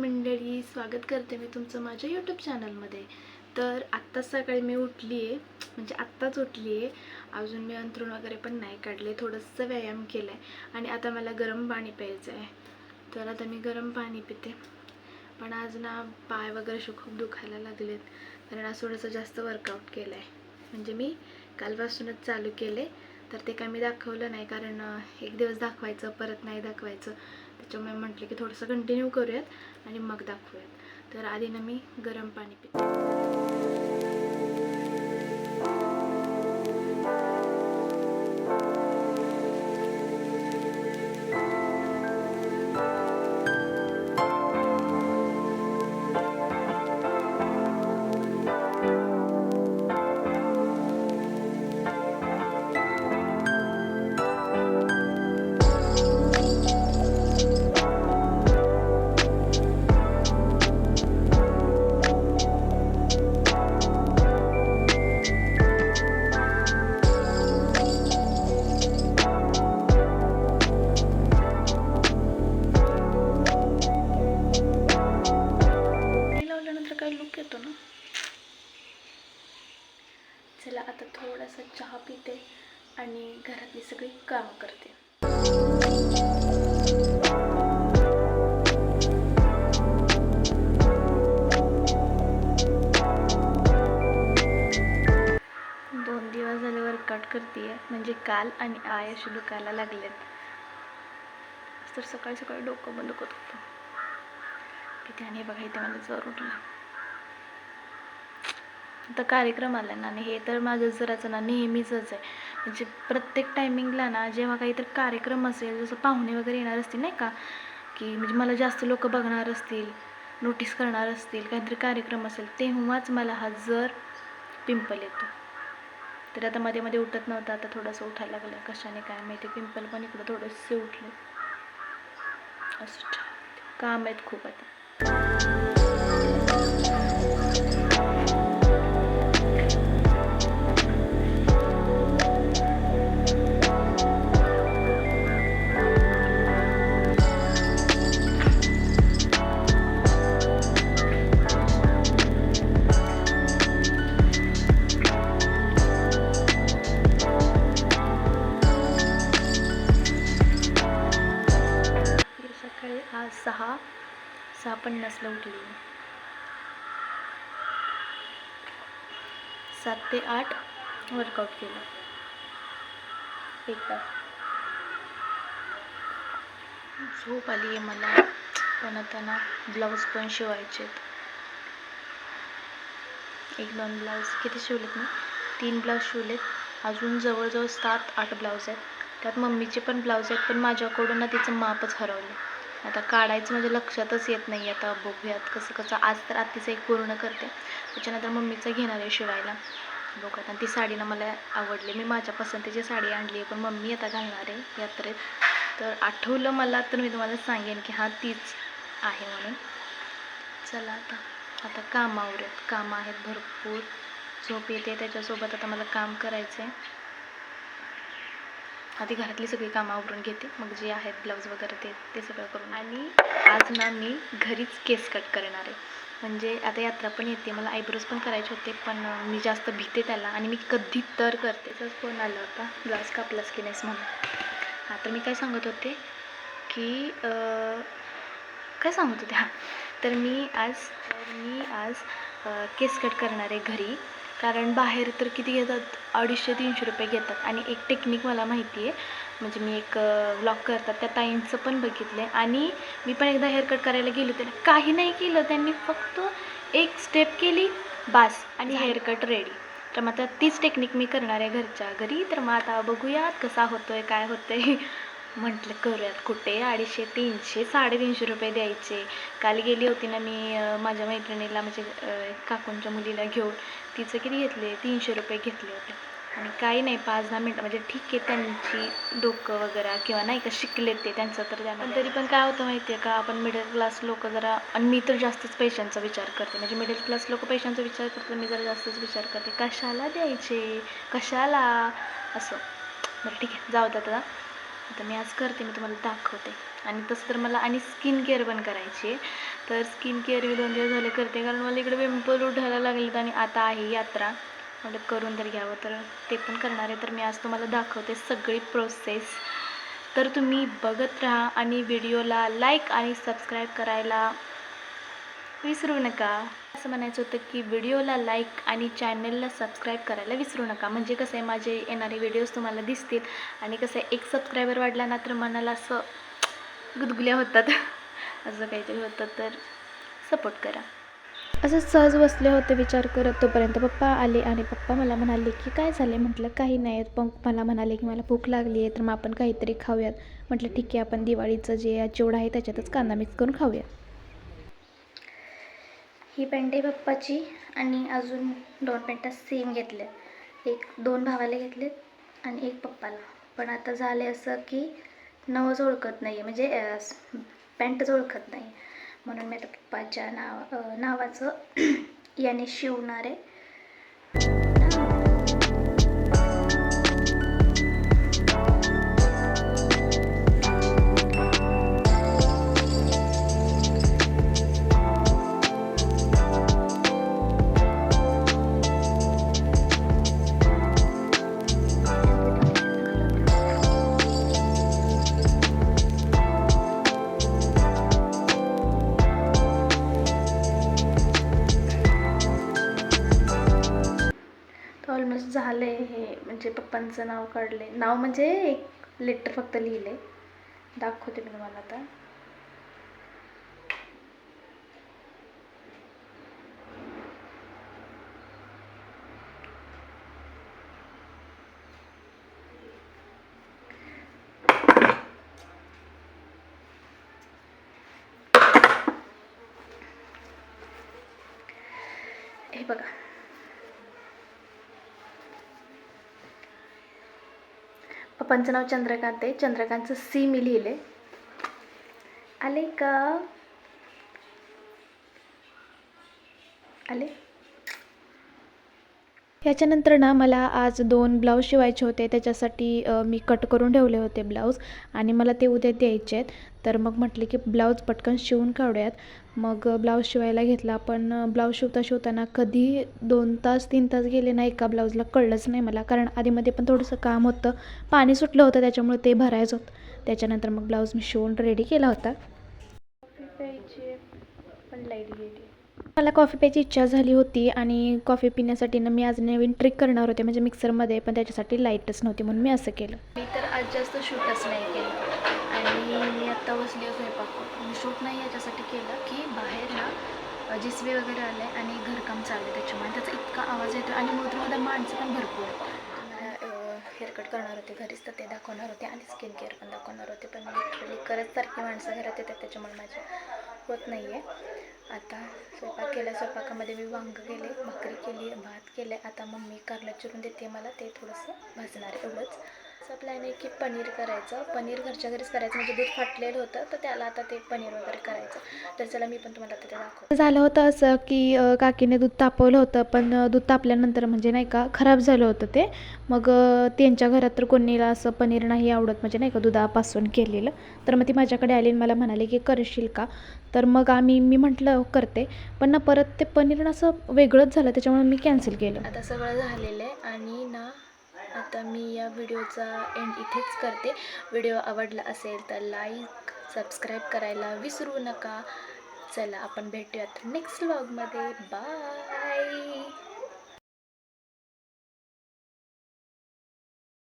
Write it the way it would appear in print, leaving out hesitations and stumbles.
मंडळी, स्वागत करते मी तुमचं माझ्या यूट्यूब चॅनलमध्ये. तर आत्ताच सकाळी मी उठली आहे, म्हणजे आत्ताच उठली आहे. अजून मी अंथरूण वगैरे पण नाही काढले, थोडंसं व्यायाम केला आहे आणि आता मला गरम पाणी प्यायचं आहे. तर आता मी गरम पाणी पिते. पण आज ना पाय वगैरे खूप दुखायला लागलेत, कारण आज थोडंसं जास्त वर्कआउट केलं आहे. म्हणजे मी कालपासूनच चालू केले, तर ते काय मी दाखवलं नाही, कारण एक दिवस दाखवायचं परत नाही दाखवायचं. त्याच्यामुळे म्हटलं की थोडंसं कंटिन्यू करूयात आणि मग दाखवूयात. तर आधी ना मी गरम पाणी पिते. चला आता थोडासा चहा पिते आणि घरातली सगळी कामं करते. 2 दिवस झाले वर्कआउट करते, म्हणजे काल आणि आज अशी दुखायला लागलेत. तर सकाळी सकाळी डोकं बंद दुखत होतं. त्याने बघा इथे मला जर उठलं. आता कार्यक्रम आला ना, आणि हे तर माझं जराचं ना नेहमीच आहे. म्हणजे प्रत्येक टायमिंगला ना, जेव्हा काहीतरी कार्यक्रम असेल, जसं पाहुणे वगैरे येणार असतील नाही का, की म्हणजे मला जास्त लोक बघणार असतील, नोटीस करणार असतील, काहीतरी कार्यक्रम असेल, तेव्हाच मला हा जर पिंपल येतो. तर आता मध्ये मध्ये उठत नव्हता, आता थोडंसं उठायला लागलं. कशाने काय माहिती, पिंपल पण इकडं थोडंसे उठले. असं काम आहेत खूप आता. आज 6:50ला उठली. 7 ते 8 वर्कआउट केलं, 1 तास. झोप आली आहे मला, पण आता ना ब्लाऊज पण शिवायचे आहेत. 1-2 ब्लाऊज किती शिवलेत मी, 3 ब्लाऊज शिवलेत. अजून जवळजवळ 7-8 ब्लाऊज आहेत. त्यात मम्मीचे पण ब्लाऊज आहेत, पण माझ्याकडून ना तिचं मापच हरवलं. आता काढायचं म्हणजे लक्षातच येत नाही. आता बघूयात कसं आज तर आत्तीचं एक पूर्ण करते, त्याच्यानंतर मम्मीचं घेणार आहे शिवायला. बघूयात. आणि ती साडी ना मला आवडली, मी माझ्या पसंतीची साडी आणली आहे, पण मम्मी आता घालणार आहे यात्रेत. तर आठवलं मला तर मी तुम्हाला सांगेन की हा तीच आहे म्हणून. चला आता कामं आहेत भरपूर. झोप येते, त्याच्यासोबत आता मला काम करायचं आहे. आधी घरातली सगळी कामं आवरून घेते, मग जे आहेत ब्लाऊज वगैरे ते सगळं करून. आणि आज ना मी घरीच केस कट करणार आहे. म्हणजे आता यात्रा पण येते, मला आयब्रोज पण करायचे होते, पण मी जास्त भीते त्याला, आणि मी कधी तर करते. तसंच फोन आला होता, ब्लाऊज कापलास की नाहीस म्हणून. हां, तर मी काय सांगत होते की तर मी आज केस कट करणार आहे घरी. कारण बाहेर तर किती घेतात, 250-300 रुपये घेतात. आणि एक टेक्निक मला माहिती आहे, म्हणजे मी एक व्लॉग करतात त्या ताईंचं पण बघितलं आहे. आणि मी पण एकदा हेअरकट करायला गेलो होते, काही नाही केलं त्यांनी, फक्त एक स्टेप केली बास आणि हेअरकट रेडी. तर मग आता तीच टेक्निक मी करणार आहे घरच्या घरी. तर मग आता बघूयात कसा होतो आहे, काय होतं आहे. म्हटलं करूयात. कुठे 250, 300, 350 रुपये द्यायचे. काल गेली होती ना मी माझ्या मैत्रिणीला, म्हणजे काकूंच्या मुलीला घेऊन. तिचं किती घेतले, 300 रुपये घेतले होते. आणि काही नाही, 5-10 मिनटं, म्हणजे ठीक आहे त्यांची डोकं वगैरे किंवा नाही का शिकलेत ते त्यांचं, तर त्यांना. पण तरी पण काय होतं माहिती आहे का, आपण मिडल क्लास लोक जरा, आणि मी तर जास्तच पैशांचा विचार करते. म्हणजे मिडल क्लास लोक पैशांचा विचार करतात, मी जरा जास्तच विचार करते, कशाला द्यायचे, कशाला असं. बरं ठीक आहे, जाऊ द्या. आता मी आज करते, मी तुम्हाला दाखवते. आणि तसं तर मला आणि स्किन केअर पण करायची आहे. तर स्किन केअर मी 2 दिवस झाले करते, कारण मला इकडे पिंपल उठायला लागलेत आणि आता आहे यात्रा, म्हटलं करून तर घ्यावं, तर ते पण करणार आहे. तर मी आज तुम्हाला दाखवते सगळी प्रोसेस. तर तुम्ही बघत राहा आणि व्हिडिओला लाईक आणि सबस्क्राईब करायला विसरू नका. असं म्हणायचं होतं की व्हिडिओला लाईक आणि चॅनलला सबस्क्राईब करायला विसरू नका. म्हणजे कसं आहे, माझे येणारे व्हिडिओज तुम्हाला दिसतील आणि कसं आहे, एक सबस्क्रायबर वाढला ना तर मनाला असं गुदगुल्या होतात असं काहीतरी होतं. तर सपोर्ट करा. असं सहज बसले होते विचार करत, तोपर्यंत पप्पा आले आणि पप्पा मला म्हणाले की काय झाले. म्हटलं काही नाही. पण मला म्हणाले की मला भूक लागली आहे, तर मग आपण काहीतरी खाऊयात. म्हटलं ठीक आहे, आपण दिवाळीचं जे चिवडा आहे त्याच्यातच कांदा मिक्स करून खाऊया. ही पॅन्ट आहे पप्पाची आणि अजून 2 पॅन्टा सेम घेतल्या. 2 भावाला घेतलेत आणि 1 पप्पाला. पण आता झाले असं की नवंच ओळखत नाही आहे, म्हणजे पॅन्टच ओळखत नाही. म्हणून मी आता पप्पाच्या नावाचं याने शिवणार आहे. ऑलमोस्ट झालं आहे हे, म्हणजे पप्पांचं नाव काढले. नाव म्हणजे 1 लेटर फक्त लिहिले. दाखवते मी तुम्हाला आता. हे बघा, पप्पांचं नाव चंद्रकांत आहे. चंद्रकांतचं सी मी लिहिले. आले का? आले. याच्यानंतर ना मला आज 2 ब्लाऊज शिवायचे होते. त्याच्यासाठी मी कट करून ठेवले होते ब्लाऊज आणि मला ते उद्या द्यायचे आहेत. तर मग म्हटले की ब्लाऊज पटकन शिवून काढूयात. मग ब्लाऊज शिवायला घेतला. पण ब्लाऊज शिवताना कधी 2 तास 3 तास गेले ना एका ब्लाऊजला, कळलंच नाही मला. कारण आधीमध्ये पण थोडंसं काम होतं, पाणी सुटलं होतं, त्याच्यामुळे ते भरायचं होतं. त्याच्यानंतर मग ब्लाऊज मी शिवून रेडी केला होता. कॉफी प्यायची पण लाईट गेली. मला कॉफी प्यायची इच्छा झाली होती आणि कॉफी पिण्यासाठी ना मी आज नवीन ट्रिक करणार होते, म्हणजे मिक्सरमध्ये, पण त्याच्यासाठी लाईटच नव्हती, म्हणून मी असं केलं. मी तर आज जास्त शूटच नाही केलं आणि मी आत्ता बसली स्वयंपाक. मी शूट नाही याच्यासाठी केलं की बाहेर ना जिसवे वगैरे आले आणि घरकाम चालू आहे, त्याच्यामुळे त्याचा इतका आवाज येतो आणि मोठमोठ्या माणसं पण भरपूर आहेत. मला हेअरकट करणार होते घरीच, तर ते दाखवणार होते आणि स्किन केअर पण दाखवणार होते. पण लिटरली करत सारखी माणसं घरात येतात, त्याच्यामुळे माझ्या होत नाही आहे. आता स्वयंपाक केला. स्वयंपाकामध्ये मी वांग केले, भाकरी केली, भात केले. आता मम्मी कारलं चिरून देते मला, ते थोडंसं भाजणार आहे एवढंच. असा प्लॅन आहे की पनीर करायचं. पनीर घरच्या घरीच करायचं, म्हणजे दूध फाटलेलं होतं, तर त्याला आता ते पनीर वगैरे करायचं. तर चला मी पण तुम्हाला ते दाखवते. झालं होतं असं की काकीने दूध तापवलं होतं, पण दूध तापल्यानंतर म्हणजे नाही का खराब झालं होतं ते. मग त्यांच्या घरात तर कोणीला असं पनीर नाही आवडत, म्हणजे नाही का दुधापासून केलेलं. तर मग ती माझ्याकडे आली आणि मला म्हणाले की करशील का. तर मग मी म्हटलं करते, पण ना परत ते पनीर असं वेगळंच झालं, त्याच्यामुळे मी कॅन्सल केलं. आता सगळं झालेलं आहे आणि ना आता मी या व्हिडिओचा एंड इथेच करते. व्हिडिओ आवडला असेल तर लाईक सबस्क्राईब करायला विसरू नका. चला आपण भेटूयात नेक्स्ट व्लॉगमध्ये. बाय.